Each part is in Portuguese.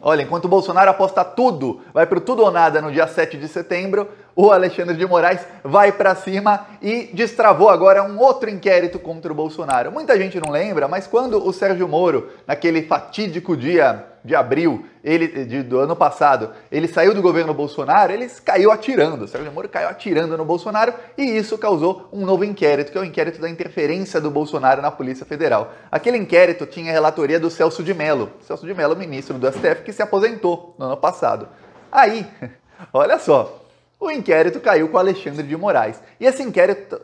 Olha, enquanto o Bolsonaro aposta tudo, vai pro tudo ou nada no dia 7 de setembro, o Alexandre de Moraes vai para cima e destravou agora um outro inquérito contra o Bolsonaro. Muita gente não lembra, mas quando o Sérgio Moro, naquele fatídico dia de abril do ano passado, ele saiu do governo Bolsonaro, ele caiu atirando. O Sérgio Moro caiu atirando no Bolsonaro e isso causou um novo inquérito, que é o inquérito da interferência do Bolsonaro na Polícia Federal. Aquele inquérito tinha a relatoria do Celso de Mello. Celso de Mello, ministro do STF, que se aposentou no ano passado. Aí, olha só, o inquérito caiu com o Alexandre de Moraes. E esse inquérito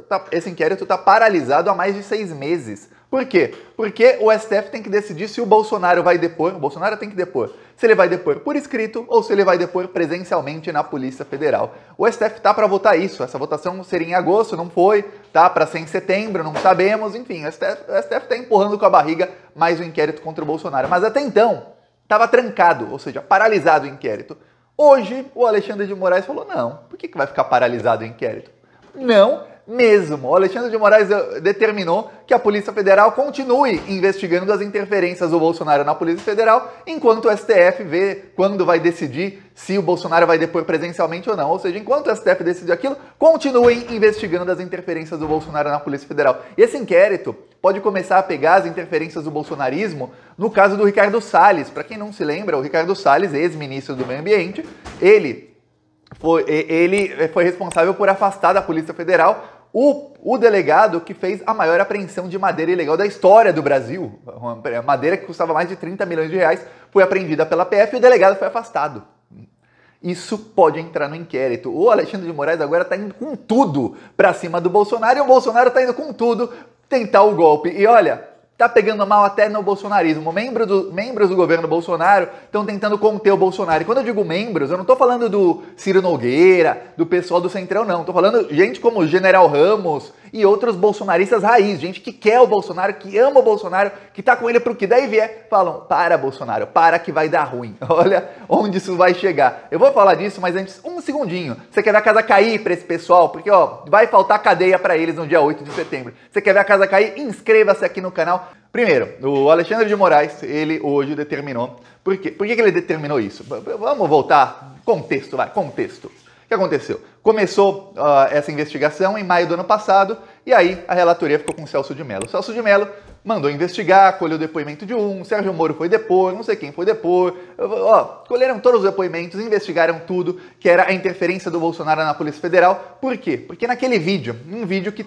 está paralisado há mais de 6 meses. Por quê? Porque o STF tem que decidir se o Bolsonaro vai depor, o Bolsonaro tem que depor, se ele vai depor por escrito ou se ele vai depor presencialmente na Polícia Federal. O STF tá para votar isso, essa votação seria em agosto, não foi, tá para ser em setembro, não sabemos, enfim, o STF tá empurrando com a barriga mais um inquérito contra o Bolsonaro. Mas até então, estava trancado, ou seja, paralisado o inquérito. Hoje, o Alexandre de Moraes falou, não, por que vai ficar paralisado o inquérito? Não mesmo. O Alexandre de Moraes determinou que a Polícia Federal continue investigando as interferências do Bolsonaro na Polícia Federal, enquanto o STF vê quando vai decidir se o Bolsonaro vai depor presencialmente ou não. Ou seja, enquanto o STF decide aquilo, continuem investigando as interferências do Bolsonaro na Polícia Federal. E esse inquérito pode começar a pegar as interferências do bolsonarismo no caso do Ricardo Salles. Para quem não se lembra, o Ricardo Salles, ex-ministro do Meio Ambiente, ele foi responsável por afastar da Polícia Federal o delegado que fez a maior apreensão de madeira ilegal da história do Brasil. Uma madeira que custava mais de 30 milhões de reais foi apreendida pela PF e o delegado foi afastado. Isso pode entrar no inquérito. O Alexandre de Moraes agora está indo com tudo para cima do Bolsonaro e o Bolsonaro está indo com tudo tentar o golpe. E olha, tá pegando mal até no bolsonarismo. Membros do governo Bolsonaro estão tentando conter o Bolsonaro. E quando eu digo membros, eu não tô falando do Ciro Nogueira, do pessoal do Centrão, não. Tô falando gente como o General Ramos e outros bolsonaristas raiz. Gente que quer o Bolsonaro, que ama o Bolsonaro, que tá com ele pro que daí vier. Falam, para Bolsonaro, para que vai dar ruim. Olha onde isso vai chegar. Eu vou falar disso, mas antes, um segundinho. Você quer ver a casa cair pra esse pessoal? Porque, ó, vai faltar cadeia pra eles no dia 8 de setembro. Você quer ver a casa cair? Inscreva-se aqui no canal. Primeiro, o Alexandre de Moraes, ele hoje determinou... Por que ele determinou isso? Vamos voltar? Contexto, vai, contexto. O que aconteceu? Começou essa investigação em maio do ano passado e aí a relatoria ficou com o Celso de Mello. O Celso de Mello mandou investigar, colheu o depoimento de Sérgio Moro foi depor, não sei quem foi depor. Colheram todos os depoimentos, investigaram tudo, que era a interferência do Bolsonaro na Polícia Federal. Por quê? Porque naquele vídeo, um vídeo que,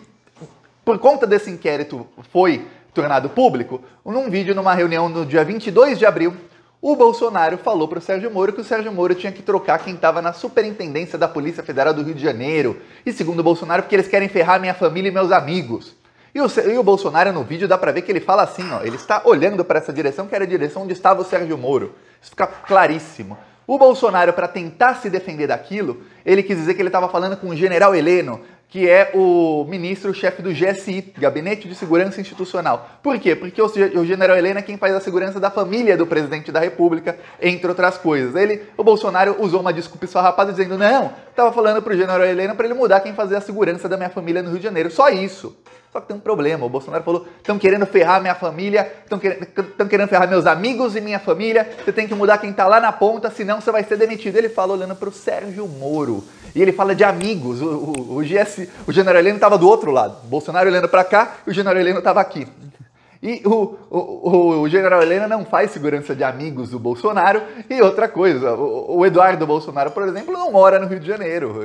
por conta desse inquérito, foi tornado público, num vídeo numa reunião no dia 22 de abril, o Bolsonaro falou para o Sérgio Moro que o Sérgio Moro tinha que trocar quem estava na superintendência da Polícia Federal do Rio de Janeiro. E segundo o Bolsonaro, porque eles querem ferrar minha família e meus amigos. E o Bolsonaro no vídeo dá para ver que ele fala assim, ó, ele está olhando para essa direção, que era a direção onde estava o Sérgio Moro. Isso fica claríssimo. O Bolsonaro, para tentar se defender daquilo, ele quis dizer que ele estava falando com o general Heleno, que é o ministro-chefe do GSI, Gabinete de Segurança Institucional. Por quê? Porque o general Heleno é quem faz a segurança da família do presidente da República, entre outras coisas. O Bolsonaro usou uma desculpa esfarrapada dizendo, não, estava falando para o general Heleno para ele mudar quem fazia a segurança da minha família no Rio de Janeiro. Só isso. Só que tem um problema, o Bolsonaro falou, estão querendo ferrar minha família, estão querendo ferrar meus amigos e minha família, você tem que mudar quem está lá na ponta, senão você vai ser demitido. Ele fala olhando para o Sérgio Moro. E ele fala de amigos, o general Heleno estava do outro lado, o Bolsonaro olhando para cá e o general Heleno estava aqui. E o general Heleno não faz segurança de amigos do Bolsonaro. E outra coisa, o Eduardo Bolsonaro, por exemplo, não mora no Rio de Janeiro.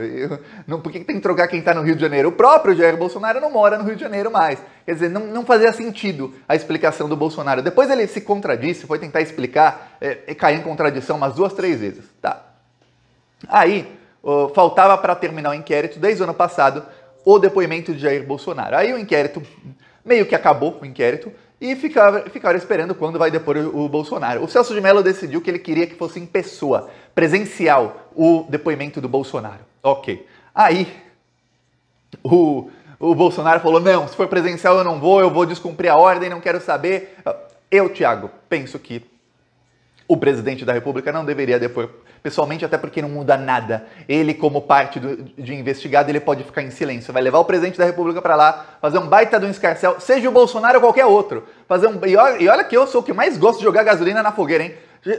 Por que tem que trocar quem está no Rio de Janeiro? O próprio Jair Bolsonaro não mora no Rio de Janeiro mais. Quer dizer, não fazia sentido a explicação do Bolsonaro. Depois ele se contradisse, foi tentar explicar, e caiu em contradição umas 2, 3 vezes. Tá. Aí, faltava para terminar o inquérito, desde o ano passado, o depoimento de Jair Bolsonaro. Aí o inquérito, meio que acabou o inquérito, e ficaram esperando quando vai depor o Bolsonaro. O Celso de Mello decidiu que ele queria que fosse em pessoa, presencial, o depoimento do Bolsonaro. Ok. Aí, o Bolsonaro falou, não, se for presencial eu não vou, eu vou descumprir a ordem, não quero saber. Eu, Thiago, penso que o presidente da República não deveria depor pessoalmente, até porque não muda nada. Ele, como parte de investigado, ele pode ficar em silêncio. Vai levar o presidente da República para lá, fazer um baita de um escarcéu, seja o Bolsonaro ou qualquer outro. E olha que eu sou o que mais gosto de jogar gasolina na fogueira, hein?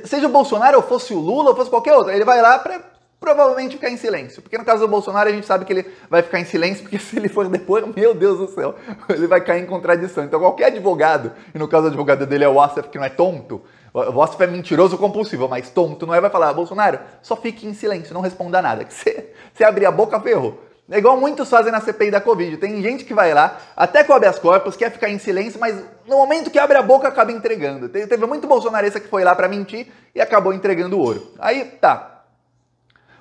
Seja o Bolsonaro ou fosse o Lula ou fosse qualquer outro, ele vai lá para provavelmente ficar em silêncio. Porque no caso do Bolsonaro a gente sabe que ele vai ficar em silêncio, porque se ele for depor, meu Deus do céu, ele vai cair em contradição. Então qualquer advogado, e no caso o advogado dele é o Assef, que não é tonto, o Assef é mentiroso compulsivo, mas tonto não é, vai falar, Bolsonaro, só fique em silêncio, não responda nada. Que você abrir a boca, ferrou. É igual muitos fazem na CPI da Covid. Tem gente que vai lá, até com habeas corpus, quer ficar em silêncio, mas no momento que abre a boca, acaba entregando. Teve muito bolsonarista que foi lá para mentir e acabou entregando o ouro. Aí, tá.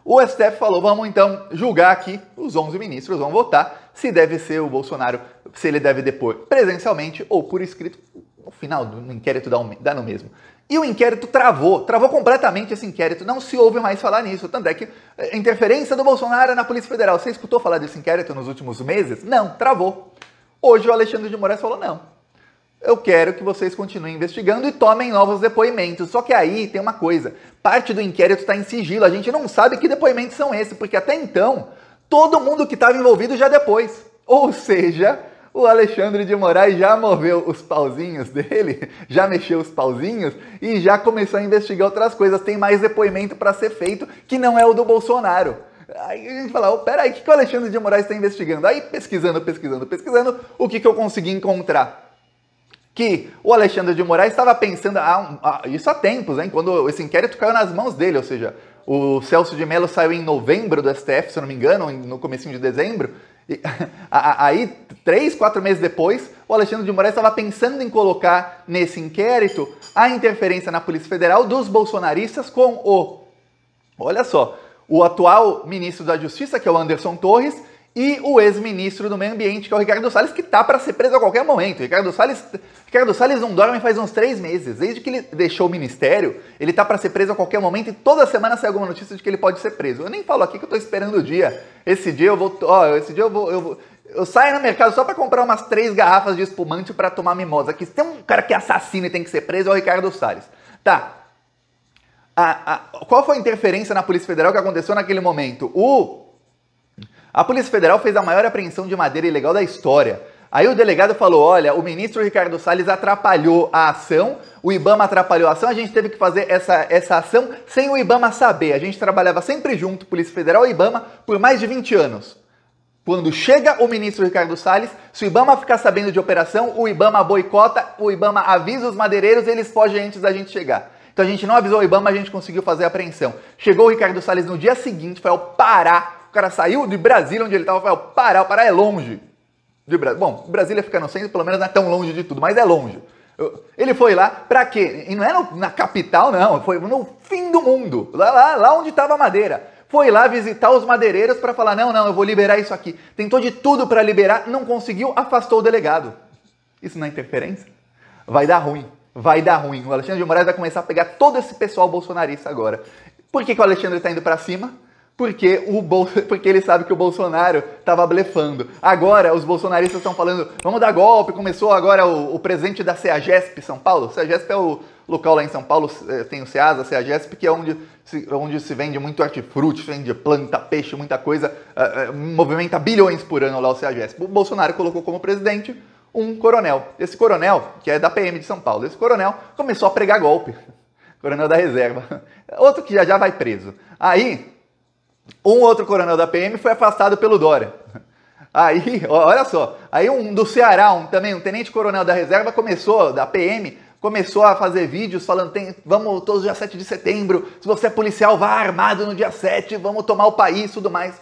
O STF falou, vamos então julgar aqui, os 11 ministros vão votar se deve ser o Bolsonaro, se ele deve depor presencialmente ou por escrito. No final do inquérito dá no mesmo. E o inquérito travou completamente esse inquérito, não se ouve mais falar nisso. Tanto é que a interferência do Bolsonaro na Polícia Federal, você escutou falar desse inquérito nos últimos meses? Não, travou. Hoje o Alexandre de Moraes falou, não, eu quero que vocês continuem investigando e tomem novos depoimentos. Só que aí tem uma coisa, parte do inquérito está em sigilo, a gente não sabe que depoimentos são esses, porque até então, todo mundo que estava envolvido já depois. Ou seja, o Alexandre de Moraes já moveu os pauzinhos dele, já mexeu os pauzinhos e já começou a investigar outras coisas. Tem mais depoimento para ser feito que não é o do Bolsonaro. Aí a gente fala, oh, peraí, o que o Alexandre de Moraes está investigando? Aí pesquisando, o que eu consegui encontrar? Que o Alexandre de Moraes estava pensando, isso há tempos, hein, quando esse inquérito caiu nas mãos dele, ou seja, o Celso de Mello saiu em novembro do STF, se eu não me engano, no comecinho de dezembro, e, aí 3, 4 meses depois, o Alexandre de Moraes estava pensando em colocar nesse inquérito a interferência na Polícia Federal dos bolsonaristas com olha só, o atual ministro da Justiça, que é o Anderson Torres, e o ex-ministro do Meio Ambiente, que é o Ricardo Salles, que tá para ser preso a qualquer momento. Ricardo Salles não dorme faz uns 3 meses. Desde que ele deixou o ministério, ele tá para ser preso a qualquer momento e toda semana sai alguma notícia de que ele pode ser preso. Eu nem falo aqui que eu tô esperando o dia. Esse dia eu saio no mercado só para comprar umas 3 garrafas de espumante para tomar mimosa. Que se tem um cara que é assassino e tem que ser preso, é o Ricardo Salles. Tá. Qual foi a interferência na Polícia Federal que aconteceu naquele momento? A Polícia Federal fez a maior apreensão de madeira ilegal da história. Aí o delegado falou, olha, o ministro Ricardo Salles atrapalhou a ação, o IBAMA atrapalhou a ação, a gente teve que fazer essa ação sem o IBAMA saber. A gente trabalhava sempre junto, Polícia Federal e IBAMA, por mais de 20 anos. Quando chega o ministro Ricardo Salles, se o IBAMA ficar sabendo de operação, o IBAMA boicota, o IBAMA avisa os madeireiros e eles fogem antes da gente chegar. Então a gente não avisou o IBAMA, a gente conseguiu fazer a apreensão. Chegou o Ricardo Salles no dia seguinte, foi ao Pará. O cara saiu de Brasília, onde ele estava, foi ao Pará. O Pará é longe. Bom, Brasília fica no centro, pelo menos não é tão longe de tudo, mas é longe. Ele foi lá pra quê? E não é na capital, não. Foi no fim do mundo. Lá onde estava a madeira. Foi lá visitar os madeireiros para falar, não, eu vou liberar isso aqui. Tentou de tudo para liberar, não conseguiu, afastou o delegado. Isso não é interferência? Vai dar ruim. Vai dar ruim. O Alexandre de Moraes vai começar a pegar todo esse pessoal bolsonarista agora. Por que o Alexandre está indo para cima? Porque ele sabe que o Bolsonaro estava blefando. Agora os bolsonaristas estão falando, vamos dar golpe. Começou agora o presidente da CEAGESP São Paulo. CEAGESP é o local lá em São Paulo, tem o CEASA, a CEAGESP, que é onde se vende muito hortifruti, se vende planta, peixe, muita coisa. Movimenta bilhões por ano lá o CEAGESP. O Bolsonaro colocou como presidente um coronel. Esse coronel, que é da PM de São Paulo, esse coronel começou a pregar golpe. Coronel da reserva. Outro que já vai preso. Aí, um outro coronel da PM foi afastado pelo Dória. Aí, olha só, aí um do Ceará, um tenente-coronel da reserva da PM, começou a fazer vídeos falando, vamos todos dia 7 de setembro, se você é policial, vá armado no dia 7, vamos tomar o país e tudo mais.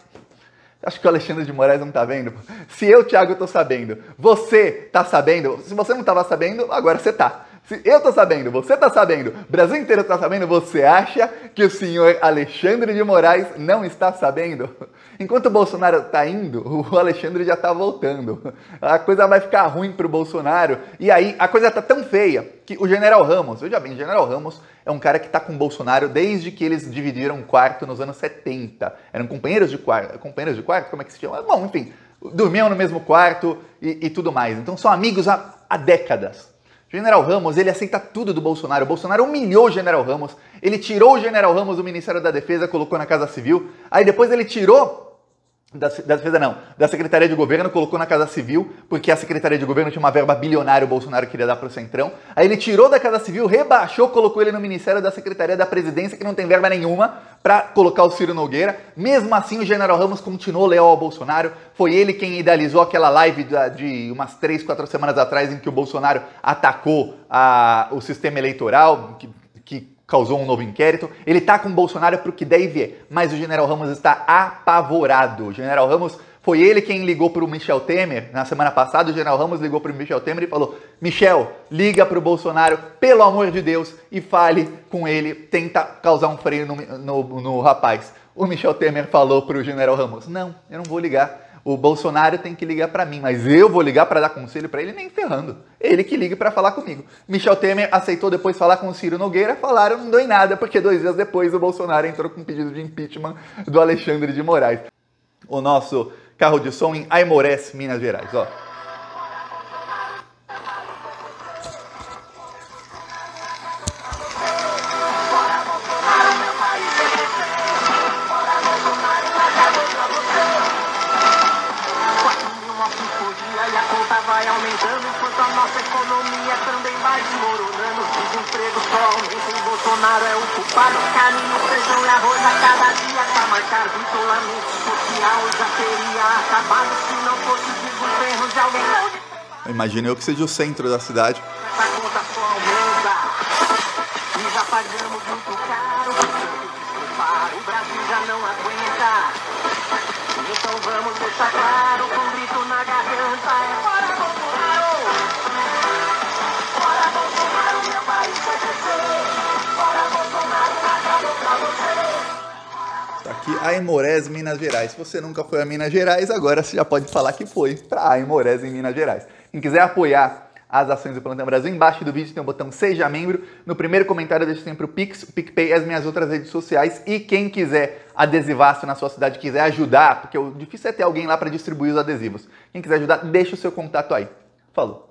Acho que o Alexandre de Moraes não tá vendo. Se eu, Thiago, tô sabendo, você tá sabendo, se você não tava sabendo, agora você tá. Se eu tô sabendo, você tá sabendo, o Brasil inteiro tá sabendo, você acha que o senhor Alexandre de Moraes não está sabendo? Enquanto o Bolsonaro tá indo, o Alexandre já tá voltando. A coisa vai ficar ruim pro Bolsonaro. E aí, a coisa tá tão feia que o General Ramos, veja bem, o General Ramos é um cara que tá com o Bolsonaro desde que eles dividiram um quarto nos anos 70. Eram companheiros de quarto, como é que se chama? Bom, enfim, dormiam no mesmo quarto e tudo mais. Então são amigos há décadas. O General Ramos, ele aceita tudo do Bolsonaro. O Bolsonaro humilhou o General Ramos. Ele tirou o General Ramos do Ministério da Defesa, colocou na Casa Civil. Aí depois ele tirou da defesa não, da Secretaria de Governo, colocou na Casa Civil, porque a Secretaria de Governo tinha uma verba bilionária, o Bolsonaro queria dar pro Centrão. Aí ele tirou da Casa Civil, rebaixou, colocou ele no Ministério da Secretaria da Presidência, que não tem verba nenhuma, para colocar o Ciro Nogueira. Mesmo assim, o General Ramos continuou leal ao Bolsonaro. Foi ele quem idealizou aquela live de umas 3, 4 semanas atrás, em que o Bolsonaro atacou o sistema eleitoral, que causou um novo inquérito. Ele tá com o Bolsonaro pro que der e vier, mas o General Ramos está apavorado. O General Ramos, foi ele quem ligou pro Michel Temer, na semana passada o General Ramos ligou pro Michel Temer e falou: Michel, liga pro Bolsonaro, pelo amor de Deus, e fale com ele, tenta causar um freio no rapaz. O Michel Temer falou pro General Ramos: não, eu não vou ligar. O Bolsonaro tem que ligar para mim, mas eu vou ligar para dar conselho para ele, nem ferrando. Ele que ligue para falar comigo. Michel Temer aceitou depois falar com o Ciro Nogueira, falaram, não deu em nada, porque 2 dias depois o Bolsonaro entrou com um pedido de impeachment do Alexandre de Moraes. O nosso carro de som em Aimorés, Minas Gerais, ó. Vai aumentando enquanto a nossa economia também vai desmoronando. Desemprego só aumenta e Bolsonaro é o culpado. Caminho, feijão e arroz a cada dia pra marcar. O isolamento social já teria acabado se não fosse o desemprego de alguém. Imagina eu que seja o centro da cidade. Essa conta só aumenta e já pagamos muito caro. O Brasil já não aguenta. Então vamos deixar claro com um grito na garganta. É fora Bolsonaro! Fora Bolsonaro, meu país vai crescer. Fora Bolsonaro, acabou pra você. Tá aqui Aimorés, Minas Gerais. Se você nunca foi a Minas Gerais, agora você já pode falar que foi para Aimorés, em Minas Gerais. Quem quiser apoiar as ações do Plantão Brasil, embaixo do vídeo tem o botão Seja Membro. No primeiro comentário deixa sempre o Pix, o PicPay e as minhas outras redes sociais. E quem quiser adesivar, se na sua cidade quiser ajudar, porque o difícil é ter alguém lá para distribuir os adesivos. Quem quiser ajudar, deixa o seu contato aí. Falou!